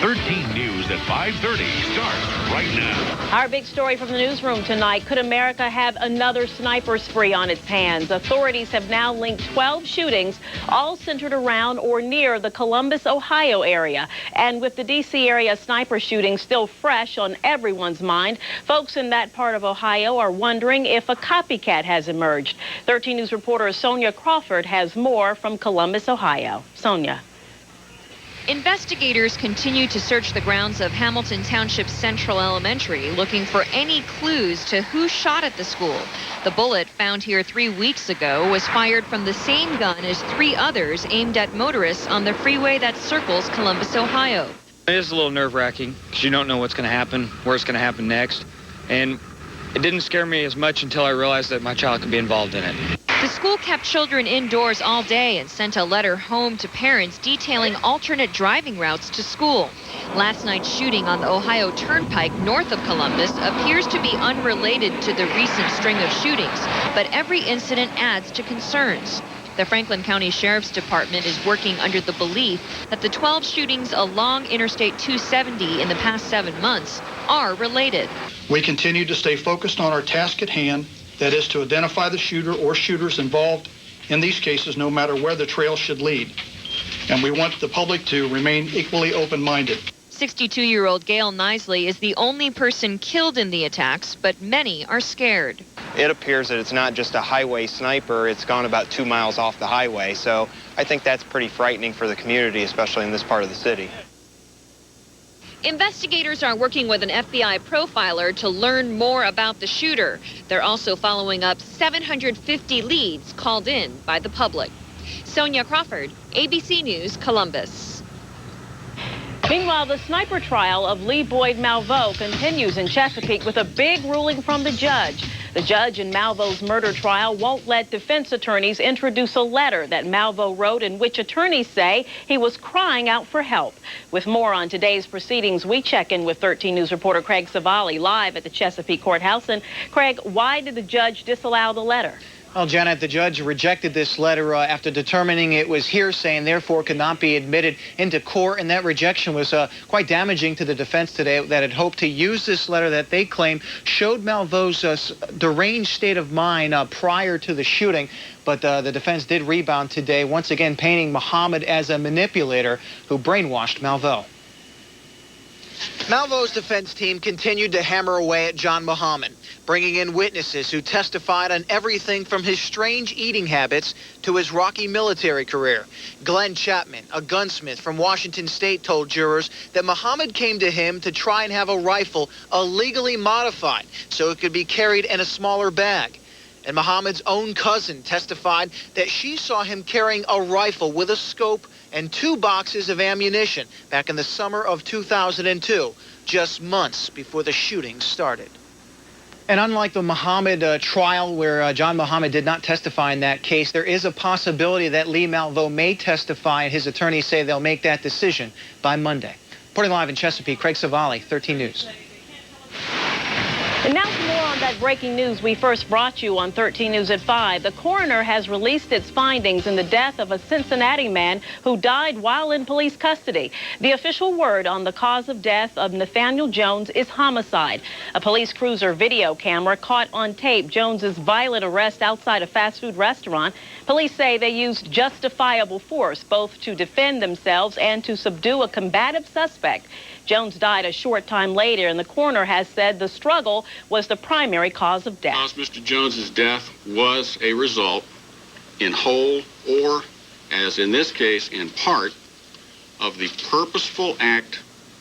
13 News at 5:30 starts right now. Our big story from the newsroom tonight. Could America have another sniper spree on its hands? Authorities have now linked 12 shootings, all centered around or near the Columbus, Ohio area. And with the D.C. area sniper shooting still fresh on everyone's mind, folks in that part of Ohio are wondering if a copycat has emerged. 13 News reporter Sonia Crawford has more from Columbus, Ohio. Sonia. Investigators continue to search the grounds of Hamilton Township Central Elementary, looking for any clues to who shot at the school. The bullet found here 3 weeks ago was fired from the same gun as 3 others aimed at motorists on the freeway that circles Columbus, Ohio. It is a little nerve-wracking because you don't know what's going to happen, where it's going to happen next. And it didn't scare me as much until I realized that my child could be involved in it. The school kept children indoors all day and sent a letter home to parents detailing alternate driving routes to school. Last night's shooting on the Ohio Turnpike north of Columbus appears to be unrelated to the recent string of shootings, but every incident adds to concerns. The Franklin County Sheriff's Department is working under the belief that the 12 shootings along Interstate 270 in the past 7 months are related. We continue to stay focused on our task at hand, that is to identify the shooter or shooters involved in these cases, no matter where the trail should lead. And we want the public to remain equally open-minded. 62-year-old Gail Nisley is the only person killed in the attacks, but many are scared. It appears that it's not just a highway sniper. It's gone about 2 miles off the highway. So I think that's pretty frightening for the community, especially in this part of the city. Investigators are working with an FBI profiler to learn more about the shooter. They're also following up 750 leads called in by the public. Sonia Crawford, ABC News, Columbus. Meanwhile, the sniper trial of Lee Boyd Malveaux continues in Chesapeake with a big ruling from the judge. The judge in Malveau's murder trial won't let defense attorneys introduce a letter that Malveaux wrote in which attorneys say he was crying out for help. With more on today's proceedings, we check in with 13 News reporter Craig Savali live at the Chesapeake Courthouse. And Craig, why did the judge disallow the letter? Well, Janet, the judge rejected this letter after determining it was hearsay and therefore could not be admitted into court. And that rejection was quite damaging to the defense today that had hoped to use this letter that they claim showed Malveau's deranged state of mind prior to the shooting. But the defense did rebound today, once again painting Muhammad as a manipulator who brainwashed Malveaux. Malveau's defense team continued to hammer away at John Muhammad, bringing in witnesses who testified on everything from his strange eating habits to his rocky military career. Glenn Chapman, a gunsmith from Washington State, told jurors that Muhammad came to him to try and have a rifle illegally modified so it could be carried in a smaller bag. And Muhammad's own cousin testified that she saw him carrying a rifle with a scope and 2 boxes of ammunition back in the summer of 2002, just months before the shooting started. And unlike the Muhammad trial where John Muhammad did not testify in that case, there is a possibility that Lee Malveaux may testify, and his attorneys say they'll make that decision by Monday. Reporting live in Chesapeake, Craig Savali, 13 News. And now for more on that breaking news we first brought you on 13 News at 5. The coroner has released its findings in the death of a Cincinnati man who died while in police custody. The official word on the cause of death of Nathanael Jones is homicide. A police cruiser video camera caught on tape Jones's violent arrest outside a fast food restaurant. Police say they used justifiable force both to defend themselves and to subdue a combative suspect. Jones died a short time later, and the coroner has said the struggle was the primary cause of death. Mr. Jones's death was a result, in whole or, as in this case, in part, of the purposeful act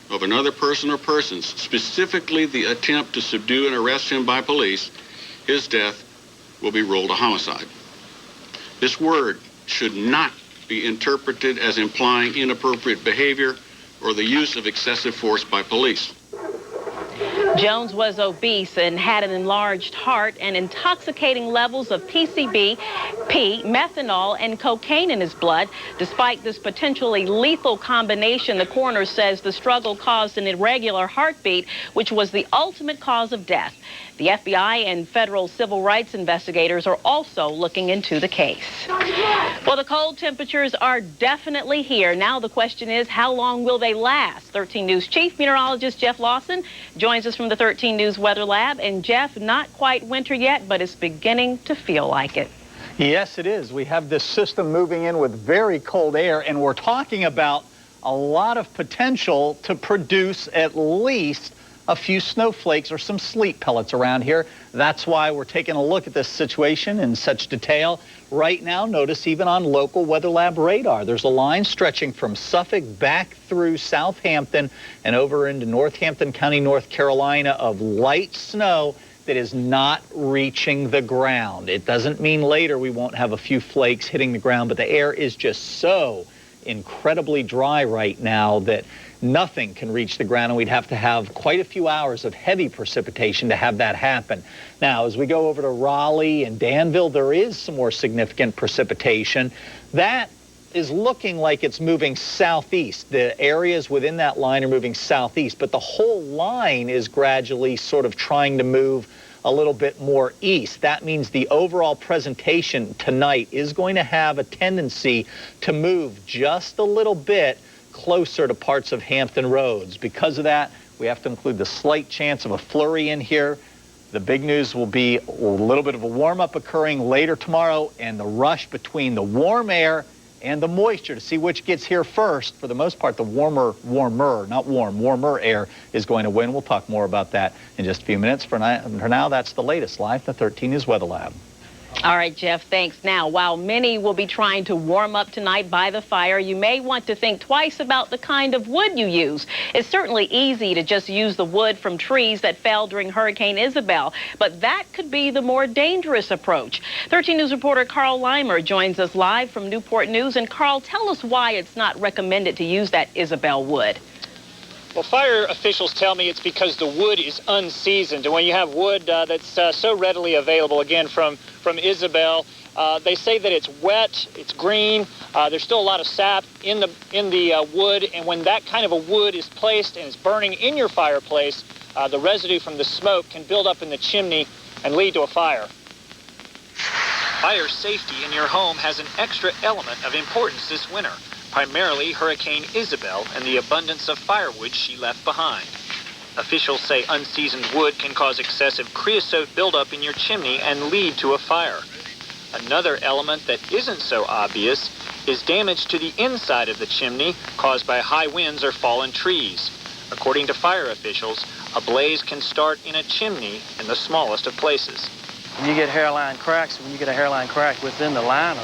of another person or persons, specifically the attempt to subdue and arrest him by police. His death will be ruled a homicide. This word should not be interpreted as implying inappropriate behavior or the use of excessive force by police. Jones was obese and had an enlarged heart and intoxicating levels of PCB, methanol, and cocaine in his blood. Despite this potentially lethal combination, the coroner says the struggle caused an irregular heartbeat, which was the ultimate cause of death. The FBI and federal civil rights investigators are also looking into the case. Well, the cold temperatures are definitely here. Now the question is, how long will they last? 13 News Chief Meteorologist Jeff Lawson joins us from the 13 News Weather Lab. And Jeff, not quite winter yet, but it's beginning to feel like it. Yes, it is. We have this system moving in with very cold air, and we're talking about a lot of potential to produce at least a few snowflakes or some sleet pellets around here. That's why we're taking a look at this situation in such detail. Right now, notice even on local Weather Lab radar, there's a line stretching from Suffolk back through Southampton and over into Northampton County, North Carolina, of light snow that is not reaching the ground. It doesn't mean later we won't have a few flakes hitting the ground, but the air is just so incredibly dry right now that nothing can reach the ground, and we'd have to have quite a few hours of heavy precipitation to have that happen. Now, as we go over to Raleigh and Danville, there is some more significant precipitation. That is looking like it's moving southeast. The areas within that line are moving southeast, but the whole line is gradually sort of trying to move a little bit more east. That means the overall presentation tonight is going to have a tendency to move just a little bit closer to parts of Hampton Roads. Because of that, we have to include the slight chance of a flurry in here. The big news will be a little bit of a warm-up occurring later tomorrow, and the rush between the warm air and the moisture to see which gets here first. For the most part, the warmer air is going to win. We'll talk more about that in just a few minutes. For now, that's the latest live from the 13 News Weather Lab. All right, Jeff, thanks. Now, while many will be trying to warm up tonight by the fire, you may want to think twice about the kind of wood you use. It's certainly easy to just use the wood from trees that fell during Hurricane Isabel, but that could be the more dangerous approach. 13 News reporter Carl Leimer joins us live from Newport News. And Carl, tell us why it's not recommended to use that Isabel wood. Well, fire officials tell me it's because the wood is unseasoned. And when you have wood that's so readily available, again, from Isabel, they say that it's wet, it's green, there's still a lot of sap in the wood. And when that kind of a wood is placed and is burning in your fireplace, the residue from the smoke can build up in the chimney and lead to a fire. Fire safety in your home has an extra element of importance this winter. Primarily Hurricane Isabel and the abundance of firewood she left behind. Officials say unseasoned wood can cause excessive creosote buildup in your chimney and lead to a fire. Another element that isn't so obvious is damage to the inside of the chimney caused by high winds or fallen trees. According to fire officials, a blaze can start in a chimney in the smallest of places. When you get hairline cracks, when you get a hairline crack within the liner,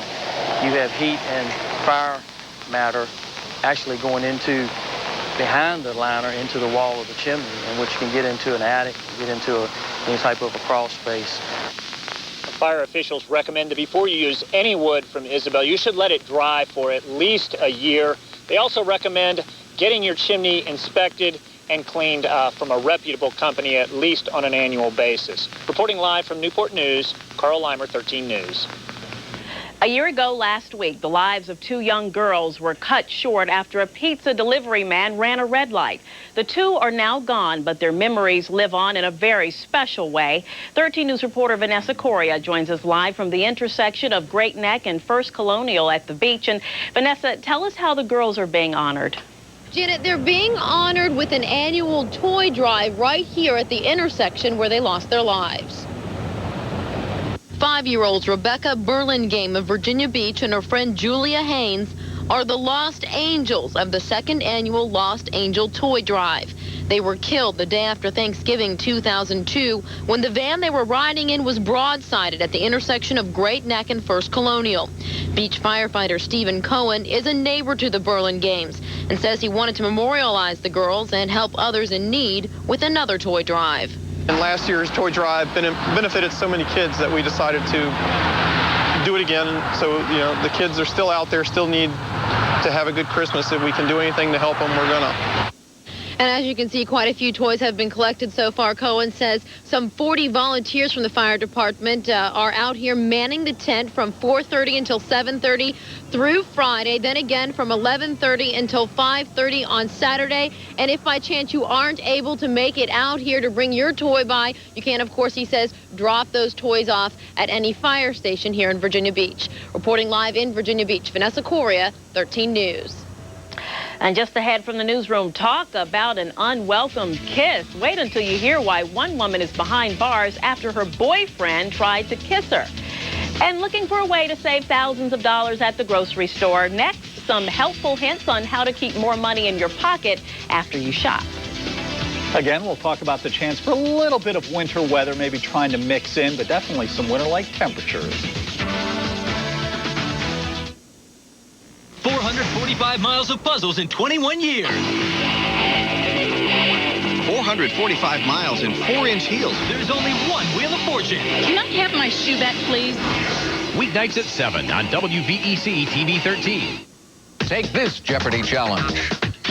you have heat and fire matter actually going into behind the liner into the wall of the chimney, in which can get into an attic, get into any type of a crawl space. Fire officials recommend that before you use any wood from Isabel, you should let it dry for at least a year. They also recommend getting your chimney inspected and cleaned from a reputable company at least on an annual basis. Reporting live from Newport News, Carl Leimer, 13 News. A year ago last week, the lives of two young girls were cut short after a pizza delivery man ran a red light. The two are now gone, but their memories live on in a very special way. 13 News reporter Vanessa Correa joins us live from the intersection of Great Neck and First Colonial at the beach. And Vanessa, tell us how the girls are being honored. Janet, they're being honored with an annual toy drive right here at the intersection where they lost their lives. 5-year-olds Rebecca Burlingame of Virginia Beach and her friend Julia Haynes are the lost angels of the second annual Lost Angel Toy Drive. They were killed the day after Thanksgiving 2002 when the van they were riding in was broadsided at the intersection of Great Neck and First Colonial. Beach firefighter Stephen Cohen is a neighbor to the Burlingames and says he wanted to memorialize the girls and help others in need with another toy drive. And last year's toy drive benefited so many kids that we decided to do it again. So, you know, the kids are still out there, still need to have a good Christmas. If we can do anything to help them, we're gonna. And as you can see, quite a few toys have been collected so far. Cohen says some 40 volunteers from the fire department are out here manning the tent from 4:30 until 7:30 through Friday, then again from 11:30 until 5:30 on Saturday. And if by chance you aren't able to make it out here to bring your toy by, you can, of course, he says, drop those toys off at any fire station here in Virginia Beach. Reporting live in Virginia Beach, Vanessa Correa, 13 News. And just ahead from the newsroom, talk about an unwelcome kiss. Wait until you hear why one woman is behind bars after her boyfriend tried to kiss her. And looking for a way to save thousands of dollars at the grocery store. Next, some helpful hints on how to keep more money in your pocket after you shop. Again, we'll talk about the chance for a little bit of winter weather, maybe trying to mix in, but definitely some winter-like temperatures. 445 miles of puzzles in 21 years. 445 miles in 4-inch heels. There's only one Wheel of Fortune. Can I have my shoe back, please? Weeknights at 7 on WVEC TV 13. Take this Jeopardy challenge.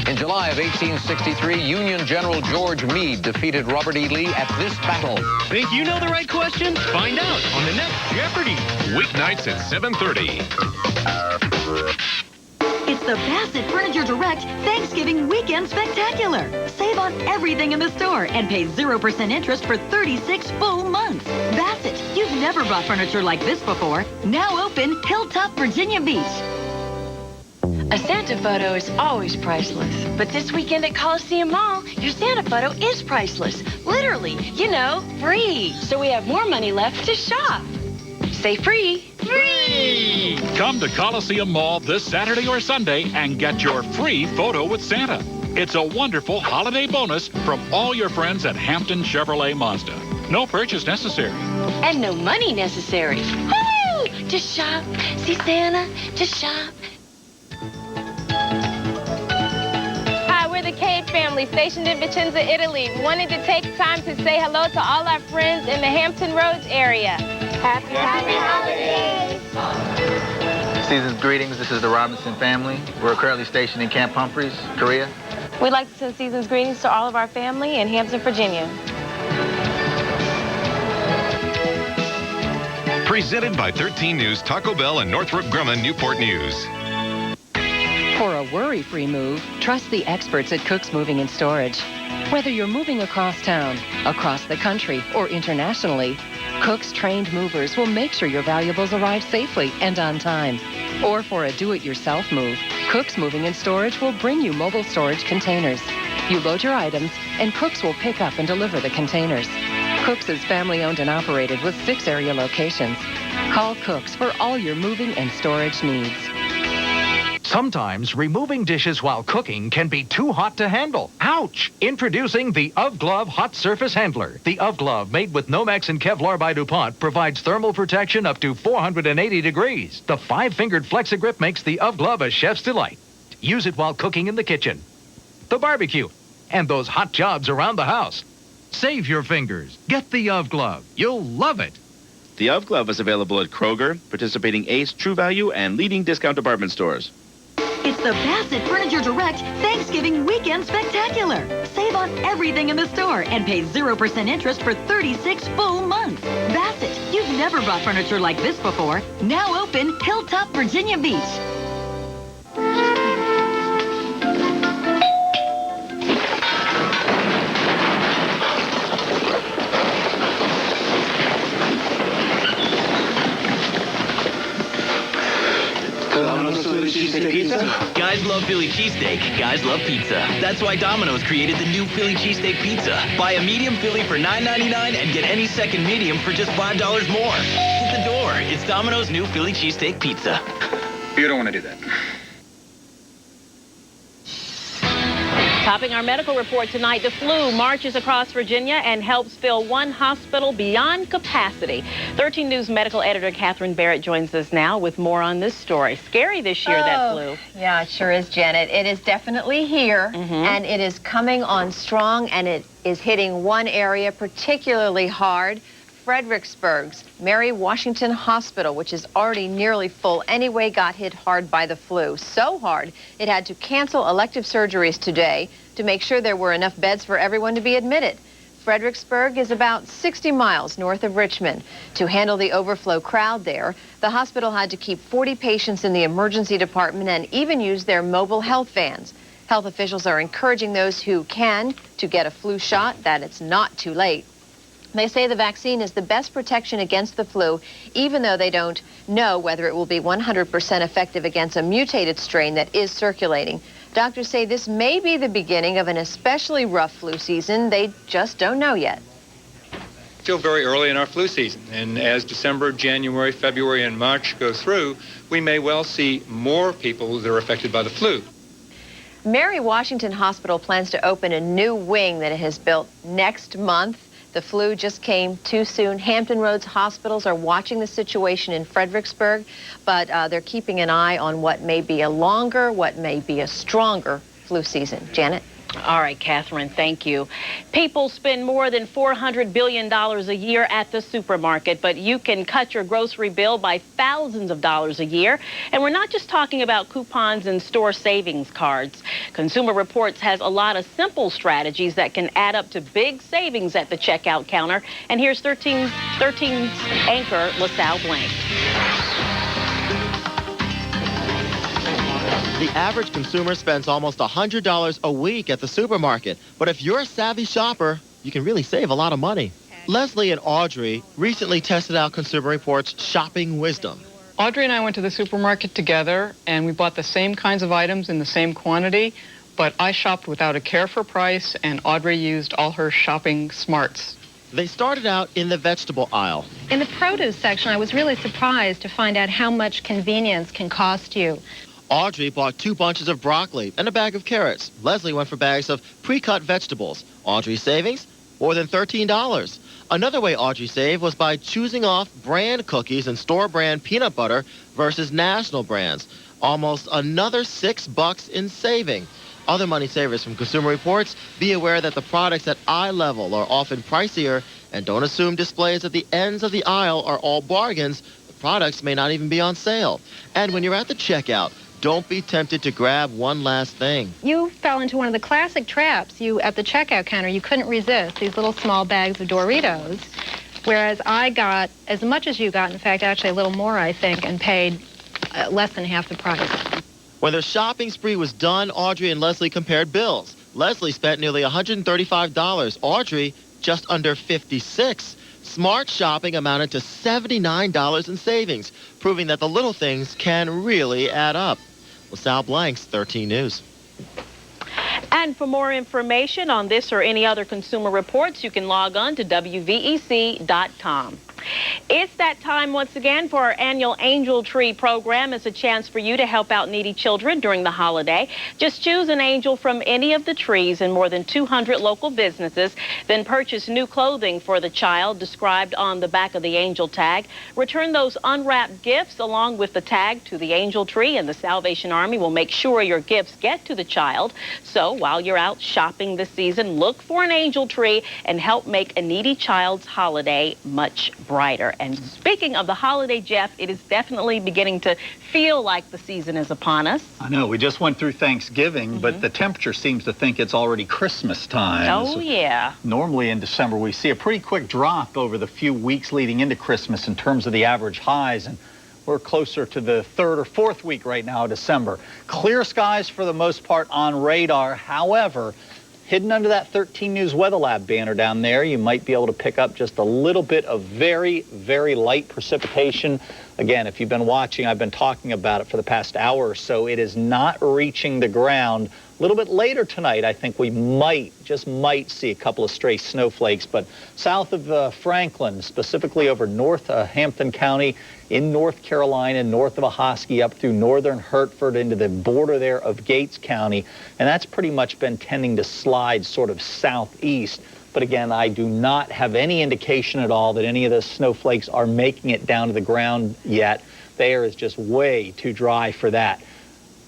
In July of 1863, Union General George Meade defeated Robert E. Lee at this battle. Think you know the right question? Find out on the next Jeopardy. Weeknights at 7:30. It's the Bassett Furniture Direct Thanksgiving Weekend Spectacular. Save on everything in the store and pay 0% interest for 36 full months. Bassett, you've never bought furniture like this before. Now open Hilltop, Virginia Beach. A Santa photo is always priceless. But this weekend at Coliseum Mall, your Santa photo is priceless. Literally, you know, free. So we have more money left to shop. Say free. Free! Come to Coliseum Mall this Saturday or Sunday and get your free photo with Santa. It's a wonderful holiday bonus from all your friends at Hampton Chevrolet Mazda. No purchase necessary. And no money necessary. Woo! Just shop. See Santa. Just shop. Hi, we're the Cade family stationed in Vicenza, Italy. Wanted to take time to say hello to all our friends in the Hampton Roads area. Happy holidays. Season's greetings. This is the Robinson family. We're currently stationed in Camp Humphreys, Korea. We'd like to send season's greetings to all of our family in Hampton, Virginia. Presented by 13 News, Taco Bell, and Northrop Grumman Newport News. For a worry-free move, trust the experts at Cook's Moving and Storage. Whether you're moving across town, across the country, or internationally, Cook's trained movers will make sure your valuables arrive safely and on time. Or for a do-it-yourself move, Cook's Moving and Storage will bring you mobile storage containers. You load your items, and Cook's will pick up and deliver the containers. Cook's is family-owned and operated with 6 area locations. Call Cook's for all your moving and storage needs. Sometimes removing dishes while cooking can be too hot to handle. Ouch! Introducing the UV Glove Hot Surface Handler. The UV Glove, made with Nomex and Kevlar by DuPont, provides thermal protection up to 480 degrees. The 5-fingered FlexiGrip makes the UV Glove a chef's delight. Use it while cooking in the kitchen, the barbecue, and those hot jobs around the house. Save your fingers. Get the UV Glove. You'll love it. The UV Glove is available at Kroger, participating Ace, True Value, and leading discount department stores. It's the Bassett Furniture Direct Thanksgiving Weekend Spectacular. Save on everything in the store and pay 0% interest for 36 full months. Bassett, you've never bought furniture like this before. Now open Hilltop, Virginia Beach. Guys love Philly cheesesteak. Guys love pizza. That's why Domino's created the new Philly cheesesteak pizza. Buy a medium Philly for $9.99 and get any second medium for just $5 more. Hit the door. It's Domino's new Philly cheesesteak pizza. You don't want to do that. Topping our medical report tonight, the flu marches across Virginia and helps fill one hospital beyond capacity. 13 News medical editor Catherine Barrett joins us now with more on this story. Scary this year, that flu. Yeah, it sure is, Janet. It is definitely here, and it is coming on strong, and it is hitting one area particularly hard. Fredericksburg's Mary Washington Hospital, which is already nearly full anyway, got hit hard by the flu. So hard, it had to cancel elective surgeries today to make sure there were enough beds for everyone to be admitted. Fredericksburg is about 60 miles north of Richmond. To handle the overflow crowd there, the hospital had to keep 40 patients in the emergency department and even use their mobile health vans. Health officials are encouraging those who can to get a flu shot, that it's not too late. They say the vaccine is the best protection against the flu, even though they don't know whether it will be 100% effective against a mutated strain that is circulating. Doctors say this may be the beginning of an especially rough flu season. They just don't know yet. Still very early in our flu season, and as December, January, February, and March go through, we may well see more people that are affected by the flu. Mary Washington Hospital plans to open a new wing that it has built next month. The flu just came too soon. Hampton Roads hospitals are watching the situation in Fredericksburg, but they're keeping an eye on what may be a longer, what may be a stronger flu season. Janet? All right, Catherine, thank you. People spend more than $400 billion a year at the supermarket, but you can cut your grocery bill by thousands of dollars a year. And we're not just talking about coupons and store savings cards. Consumer Reports has a lot of simple strategies that can add up to big savings at the checkout counter. And here's 13's anchor, LaSalle Blank. The average consumer spends almost $100 a week at the supermarket. But if you're a savvy shopper, you can really save a lot of money. Leslie and Audrey recently tested out Consumer Reports' shopping wisdom. Audrey and I went to the supermarket together, and we bought the same kinds of items in the same quantity, but I shopped without a care for price, and Audrey used all her shopping smarts. They started out in the vegetable aisle. In the produce section, I was really surprised to find out how much convenience can cost you. Audrey bought 2 bunches of broccoli and a bag of carrots. Leslie went for bags of pre-cut vegetables. Audrey's savings? More than $13. Another way Audrey saved was by choosing off brand cookies and store-brand peanut butter versus national brands. Almost another $6 in saving. Other money savers from Consumer Reports: be aware that the products at eye level are often pricier, and don't assume displays at the ends of the aisle are all bargains. The products may not even be on sale. And when you're at the checkout, don't be tempted to grab one last thing. You fell into one of the classic traps. At the checkout counter, you couldn't resist these little small bags of Doritos, whereas I got as much as you got, in fact, actually a little more, I think, and paid less than half the price. When their shopping spree was done, Audrey and Leslie compared bills. Leslie spent nearly $135. Audrey just under $56. Smart shopping amounted to $79 in savings, proving that the little things can really add up. LaSalle Blank's 13 News. And for more information on this or any other Consumer Reports, you can log on to WVEC.com. It's that time once again for our annual Angel Tree program. It's a chance for you to help out needy children during the holiday. Just choose an angel from any of the trees in more than 200 local businesses, then purchase new clothing for the child described on the back of the angel tag. Return those unwrapped gifts along with the tag to the Angel Tree, and the Salvation Army will make sure your gifts get to the child. So while you're out shopping this season, look for an angel tree and help make a needy child's holiday much brighter. And speaking of the holiday, Jeff, it is definitely beginning to feel like the season is upon us. I know. We just went through Thanksgiving, but the temperature seems to think it's already Christmas time. Oh, yeah. Normally in December, we see a pretty quick drop over the few weeks leading into Christmas in terms of the average highs, and we're closer to the 3rd or 4th week right now, December. Clear skies for the most part on radar. However, hidden under that 13 News Weather Lab banner down there, you might be able to pick up just a little bit of very, very light precipitation. Again, if you've been watching, I've been talking about it for the past hour or so. It is not reaching the ground. A little bit later tonight, I think we just might see a couple of stray snowflakes, but south of Franklin, specifically over North Hampton County, in North Carolina, north of Ahoskie, up through northern Hertford into the border there of Gates County, and that's pretty much been tending to slide sort of southeast. But again, I do not have any indication at all that any of the snowflakes are making it down to the ground yet. The air is just way too dry for that.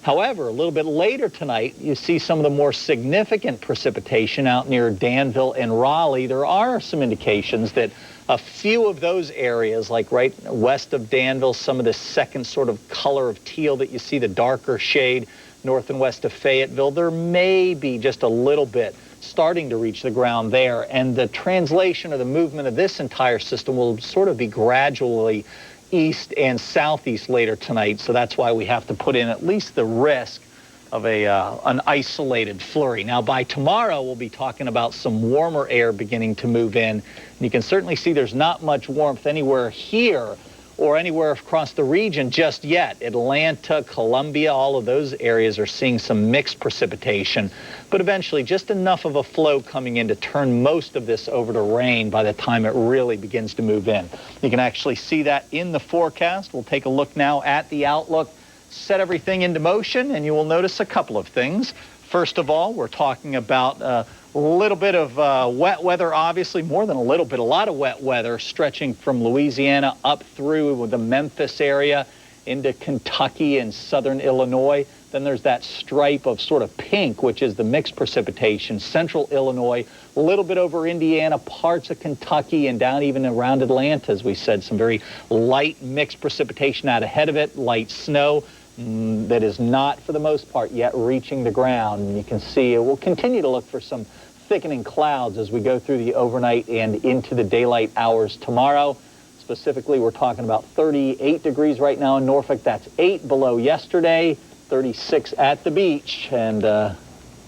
However, a little bit later tonight, you see some of the more significant precipitation out near Danville and Raleigh. There are some indications that a few of those areas, like right west of Danville, some of the second sort of color of teal that you see, the darker shade, north and west of Fayetteville, there may be just a little bit starting to reach the ground there. And the translation or the movement of this entire system will sort of be gradually east and southeast later tonight, so that's why we have to put in at least the risk of an isolated flurry. Now, by tomorrow, we'll be talking about some warmer air beginning to move in. And you can certainly see there's not much warmth anywhere here or anywhere across the region just yet. Atlanta, Columbia, all of those areas are seeing some mixed precipitation, but eventually just enough of a flow coming in to turn most of this over to rain by the time it really begins to move in. You can actually see that in the forecast. We'll take a look now at the outlook, set everything into motion, and you will notice a couple of things. First of all, we're talking about a little bit of wet weather, obviously, more than a little bit, a lot of wet weather stretching from Louisiana up through the Memphis area into Kentucky and southern Illinois. Then there's that stripe of sort of pink, which is the mixed precipitation, central Illinois, a little bit over Indiana, parts of Kentucky, and down even around Atlanta, as we said, some very light mixed precipitation out ahead of it, light snow. That is not, for the most part, yet reaching the ground. And you can see we'll continue to look for some thickening clouds as we go through the overnight and into the daylight hours tomorrow. Specifically, we're talking about 38 degrees right now in Norfolk. That's 8 below yesterday, 36 at the beach, and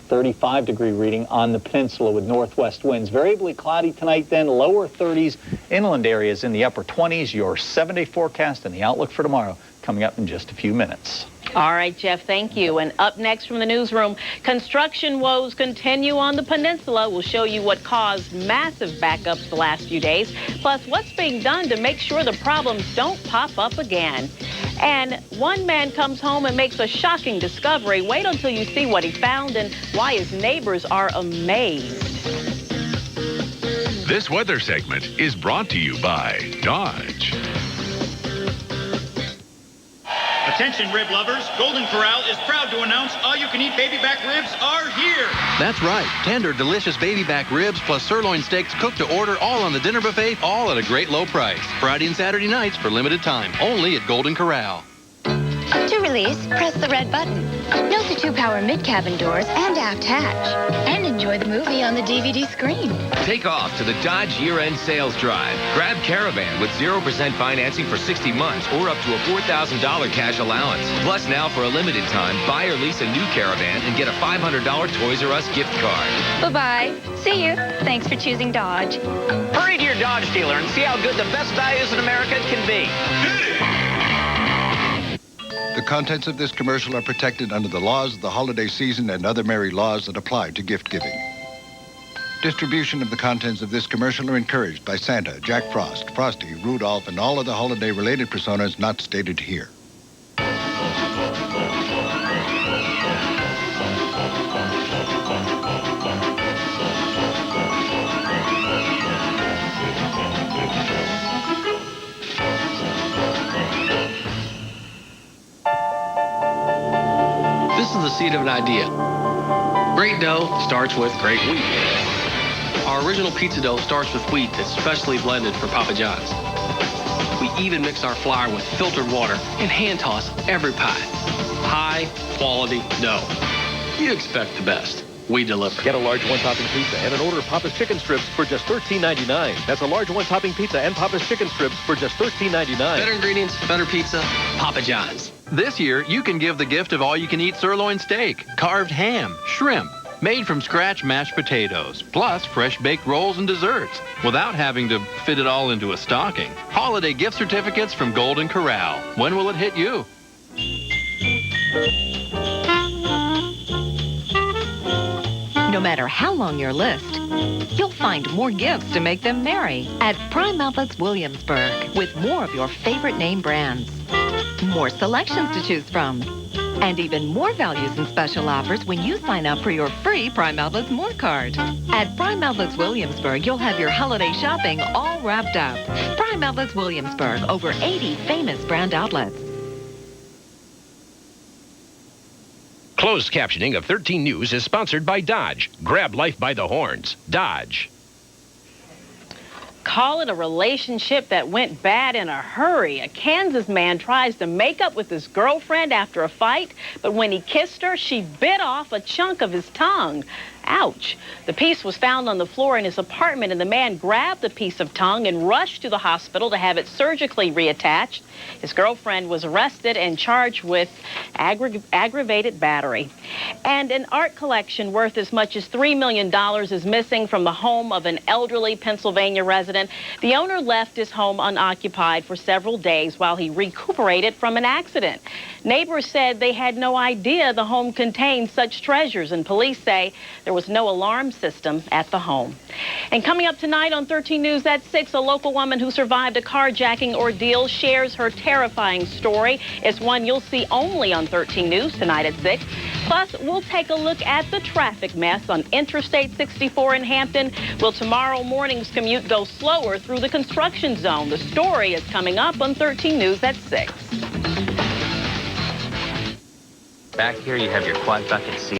35-degree reading on the peninsula with northwest winds. Variably cloudy tonight then, lower 30s, inland areas in the upper 20s. Your 7-day forecast and the outlook for tomorrow coming up in just a few minutes. All right, Jeff, thank you. And up next from the newsroom, construction woes continue on the peninsula. We'll show you what caused massive backups the last few days, plus what's being done to make sure the problems don't pop up again. And one man comes home and makes a shocking discovery. Wait until you see what he found and why his neighbors are amazed. This weather segment is brought to you by Dodge. Attention rib lovers, Golden Corral is proud to announce all-you-can-eat baby back ribs are here. That's right. Tender, delicious baby back ribs plus sirloin steaks cooked to order, all on the dinner buffet, all at a great low price. Friday and Saturday nights for limited time, only at Golden Corral. To release, press the red button. Note the 2-power mid-cabin doors and aft hatch. And enjoy the movie on the DVD screen. Take off to the Dodge year-end sales drive. Grab Caravan with 0% financing for 60 months or up to a $4,000 cash allowance. Plus now for a limited time, buy or lease a new Caravan and get a $500 Toys R Us gift card. Bye-bye. See you. Thanks for choosing Dodge. Hurry to your Dodge dealer and see how good the best values in America can be. The contents of this commercial are protected under the laws of the holiday season and other merry laws that apply to gift giving. Distribution of the contents of this commercial are encouraged by Santa, Jack Frost, Frosty, Rudolph, and all of the holiday-related personas not stated here. This is the seed of an idea. Great dough starts with great wheat. Our original pizza dough starts with wheat that's specially blended for Papa John's. We even mix our flour with filtered water and hand toss every pie. High quality dough. You expect the best. We deliver. Get a large one-topping pizza and an order of Papa's Chicken Strips for just $13.99. That's a large one-topping pizza and Papa's Chicken Strips for just $13.99. Better ingredients, better pizza, Papa John's. This year, you can give the gift of all-you-can-eat sirloin steak, carved ham, shrimp, made from scratch mashed potatoes, plus fresh baked rolls and desserts, without having to fit it all into a stocking. Holiday gift certificates from Golden Corral. When will it hit you? No matter how long your list, you'll find more gifts to make them merry at Prime Outlets Williamsburg with more of your favorite name brands. More selections to choose from. And even more values and special offers when you sign up for your free Prime Outlets More card. At Prime Outlets Williamsburg, you'll have your holiday shopping all wrapped up. Prime Outlets Williamsburg, over 80 famous brand outlets. Closed captioning of 13 News is sponsored by Dodge. Grab life by the horns. Dodge. Call it a relationship that went bad in a hurry. A Kansas man tries to make up with his girlfriend after a fight, but when he kissed her, she bit off a chunk of his tongue. Ouch. The piece was found on the floor in his apartment, and the man grabbed the piece of tongue and rushed to the hospital to have it surgically reattached. His girlfriend was arrested and charged with aggravated battery. And an art collection worth as much as $3 million is missing from the home of an elderly Pennsylvania resident. The owner left his home unoccupied for several days while he recuperated from an accident. Neighbors said they had no idea the home contained such treasures, and police say there was no alarm system at the home. And coming up tonight on 13 News at 6, a local woman who survived a carjacking ordeal shares her terrifying story. It's one you'll see only on 13 News tonight at 6. Plus, we'll take a look at the traffic mess on Interstate 64 in Hampton. Will tomorrow morning's commute go slower through the construction zone? The story is coming up on 13 News at 6. Back here you have your quad bucket seat.